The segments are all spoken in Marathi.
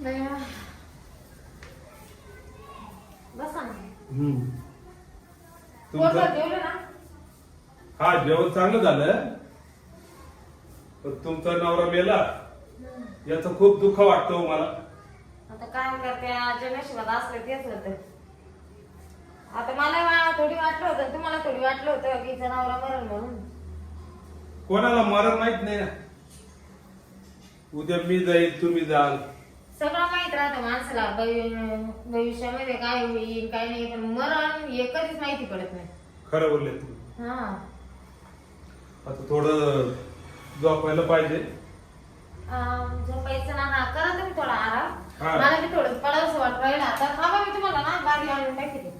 बया. बसा ना. तुमचं जेवलं ना? हा जेवण चांगलं झालं. पण तुमचा नवरा मेला याचं खूप दुःख वाटतं मला. आता काय करते, आजच्या नशिबात असलं तेच होतं. आता मला थोडी वाटलं होतं, तुम्हाला थोडी वाटलं होतं की जनावरा मरण म्हणून. कोणाला मरण माहित नाही ना. उद्या मी जाईल, तुम्ही जाल. सगळं माहित राहतं माणसाला भविष्यामध्ये काय होईल काय नाही, पण मरण हे कधीच माहिती पडत नाही. खरं बोलले तुम्ही. हा. आता थोडं झोपायला पाहिजे. झोपायचं ना. हा करा तुम्ही थोडा आराम. हा. मला मी थोडं पडावंसं वाटत राहिलं. आता थांबा, मी तुम्हाला ना बारी आणून टाकते.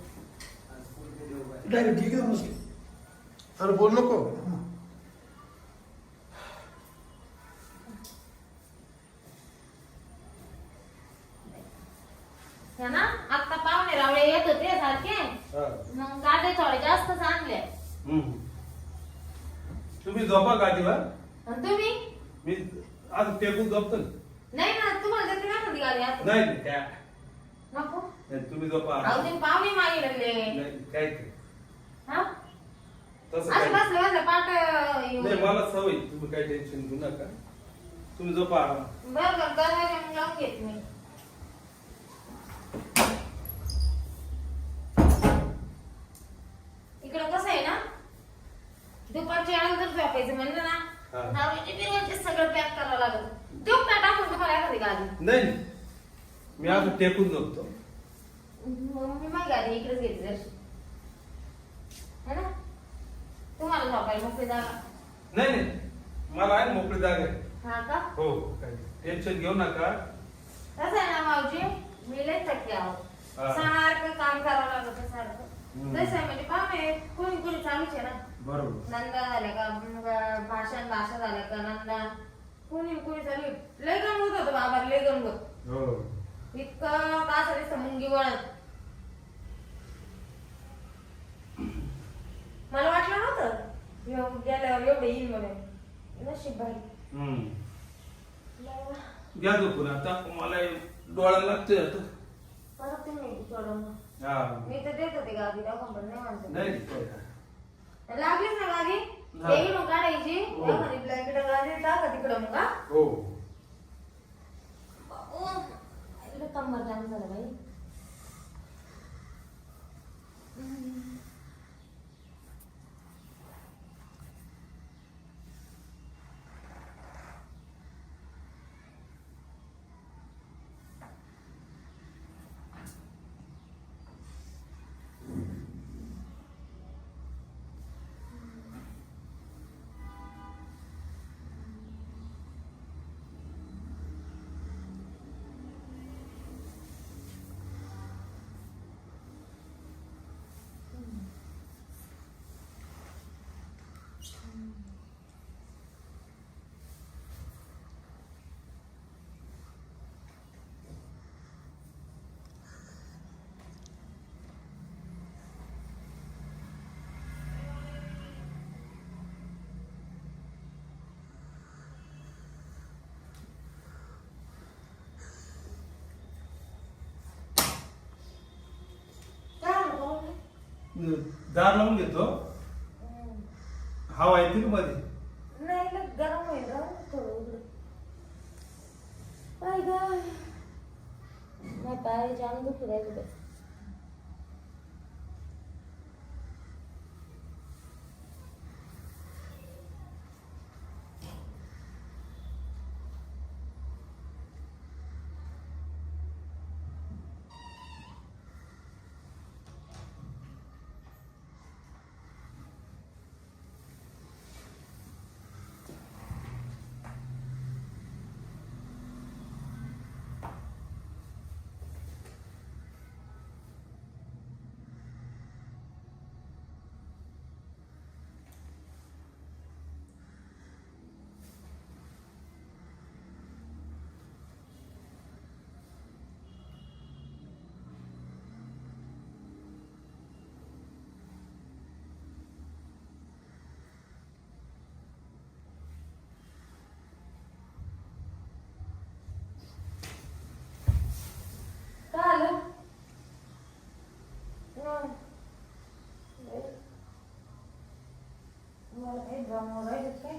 डायरेक्ट ठीक आहे. अरे बोल नको. हे ना आता पाहुणे रावळे येत होते सारखे, मग गाड्या थोड्या जास्तच आणल्या. तुम्ही झोपा गादीवर. आणि तुम्ही मी आज टेकून झोपतो ना. नाही ना, तुम्हाला देते ना कधी गाडी आता. नाही त्या नको. तुम्ही झोपा. अहो ते पाहुणे मागे लागले. नाही काय ते. हा तसं असं काय बसले बसले पाठ नाही, मला सवय. तुम्ही काही टेन्शन घेऊ नका. तुम्ही झोपा आराम. बरं बरं दरवाजा मग लावून घेत मी. इकडं कसं आहे ना, दुपारच्या वेळेला जर झोपायचं म्हणलं ना, दरवाजे बिरवाजे सगळं पॅक करावं लागत. देऊ का टाकून तुम्हाला एखादी गाडी? नाही मी आज टेकून झोपतो. मग मी माझी गाडी इकडेच घेतली जर है ना. तुम्हाला झोपायला मोकळी जागा. नाही नाही, मला आहे मोकळी जागा आहे. हा का? हो, काही टेन्शन घेऊ नका. कसं आहे ना मावजी, मी लय थकले आहो. सारखं काम करावं लागत सारखं. कसं आहे म्हणजे पाहुणे कोणी कोणी चालूच आहे ना. बरोबर. नंदा झाल्या का, मग भाषा झाल्या का, नंदा कोणी कोणी चालू आहे. लय गंमत होतं बाबा, लय गंमत. हो. इतकं का दिसतं मुंगी वळत. मला वाटलं नव्हतं गेल्यावर एवढं येईल म्हणून. नशीब भाई. घ्या झोपून आता. मला डोळा लागतोय आता. परत तुम्ही सोडून. मी तर देत होते गादी टाकून, पण नाही म्हणतो. नाही लागलीच ना गादी, येईल मग काढायची. एखादी ब्लँकेट गादी टाका तिकडं मग. हो. कंबर जाम झालं बाई. दार लावून घेतो. हवा येते मध्ये. नाही गरम होईल का थोडं. पाय ग नाही, पाय जाम दुखू राहिलं. कामावर राहिलेत काय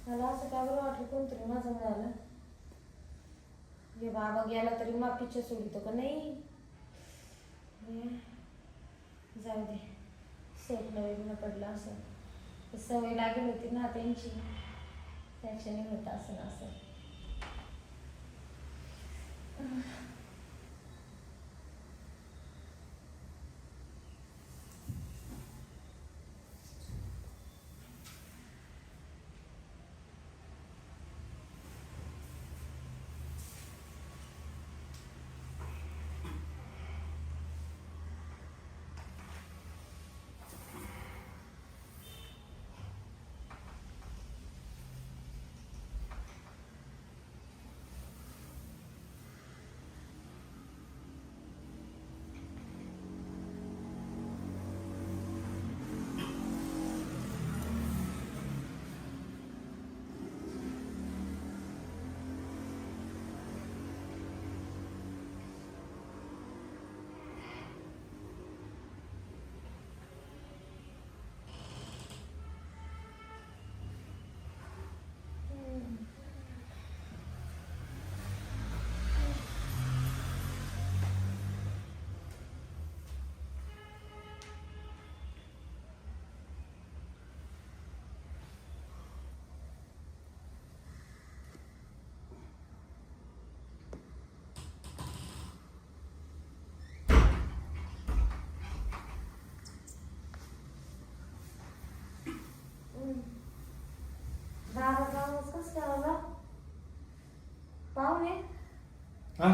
मला असं का बरं वाटलं कोणतरी माझं मिळालं हे बाबा गेला तरी माफीच्या सोडितो का नाही जाऊ दे स्वप्न वेगळं पडलं असं सवय लागेल होती ना त्यांची त्याच्याने होत असं असं पाहुणे हा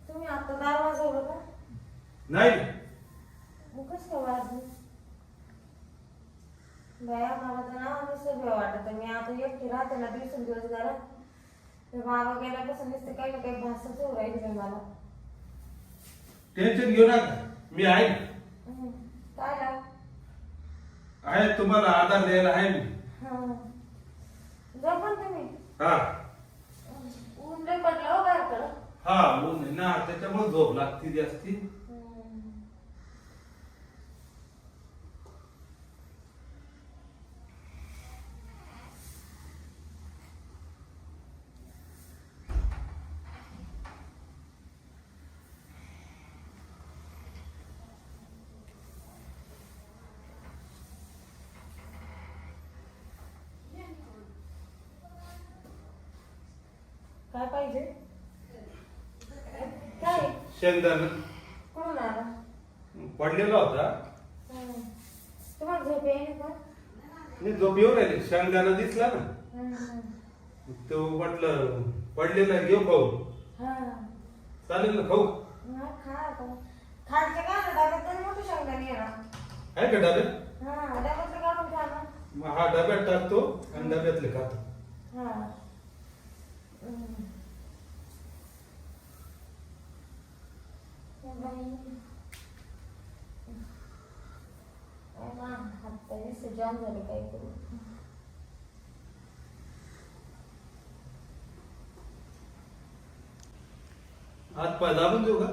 तुम्ही आता दार वाजवलं का नाही मुखच का वाजलं बया मला तर ना सगळं वाटत मी आता एकटी राहते ना दिवस घरात बाबा गेल्यापासून नुसतं काही ना काही भासच होऊ राहील मला टेन्शन घेऊ नका मी आहे काय लाग आहे तुम्हाला आधार द्यायला आहे मी जा पण तुम्ही हा ऊन लय पडलं हो बाहेर कडं हा ऊन आहे ना त्याच्यामुळे झोप लागते जास्ती काय पाहिजे काय शेंगदाणा कोण आला पडलेला होता तुम्हाला झोप येईल का मी झोप येऊ राहिले शेंगदाणा दिसला ना तो म्हटलं पडलेला घेऊ खाऊ चालेल ना खाऊ खा आता खालच्या का डब्यात मोठं शेंगदाणे येणार आहे का डब्यात डब्यातलं काढून खा ना मग हा डब्यात टाकतो आणि डब्यातले खातो जाम झाले काय करू हात पाय दाबून देऊ का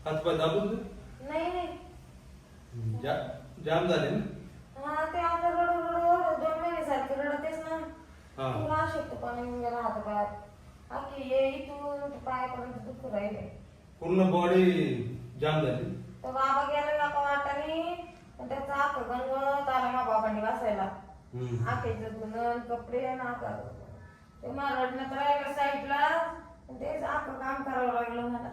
हात पाय दाबून देऊ नाही जाम झाले ना ते आता रडू 2 महिने सारखे रडतेच ना हा तुला शकतो पाणी गेला हात पायात आखी ये इथून पायापर्यंत दुःख राहिले पूर्ण बॉडी जाम झाली तर बाबा गेला का वाटाने त्याचा आख गणगणत आला मा बाबांनी वाचायला आखेचं धुणं कपडे नाका ते मला रडण्यात राहिलं साईडला तेच आख काम करावं लागलं मला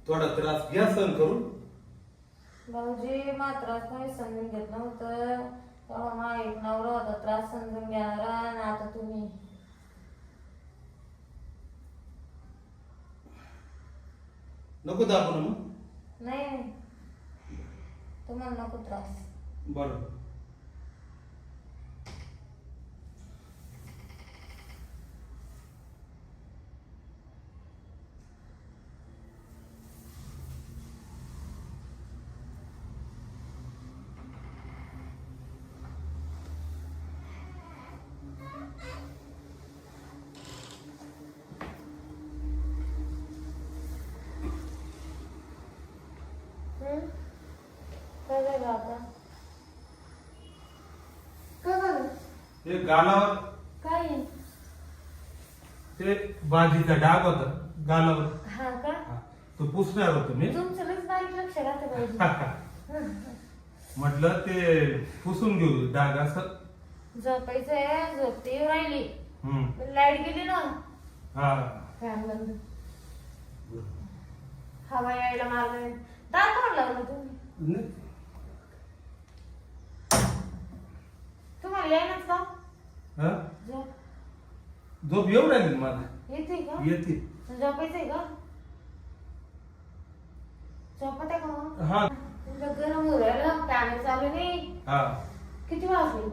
थोडा त्रास घ्या सहन करून भाऊजी मला त्रास कोणी समजून घेत नव्हतं तेव्हा मा एक नवरा होता त्रास समजून घेणारा आणि आता तुम्ही नको दाबू ना मग नाही तुम्हाला नको त्रास बरोबर आता काय झालं? हे गालावर काय आहे? ते भाजीचा डाग होता गालावर. हा का? हा, तो पुसणार होतो मी. तुमचं लयच बारीक लक्ष राहतं पाहिजे. म्हटलं ते पुसून घेऊ डाग असं. झोपायचंय, झोपते राहिली. हम्म. लाईट गेली ना, हा. फॅन बंद. हवा यायला मारलं. दार कोण लावलं तुम्ही? नाही. तुम्हाला येईनच का हा? झोप? झोप येऊ राहिली मला. येते का? येते. झोपायचंय का? झोपत आहे का मग? हा. तुमचं गरम होऊ राहिलं, फॅन चालू नाही. हा. किती वाजले?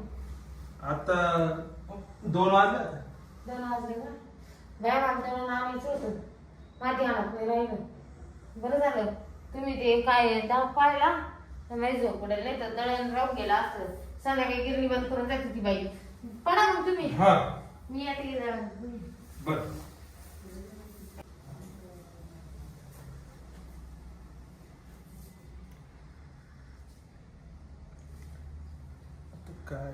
आता 2 वाजले. 2 वाजले का? व्यायाम आमच्याकडून आणायचं होतं, माती आणत नाही राहिलं. बरं झालं तुम्ही ते काय दाव पाळला, नाही झोप पडेल, नाही तर दळण राहून गेला असतं. संध्याकाळी गिरणी बंद करून जाते ती बाई. पडा मग तुम्ही. हा. मी येते. बर. काय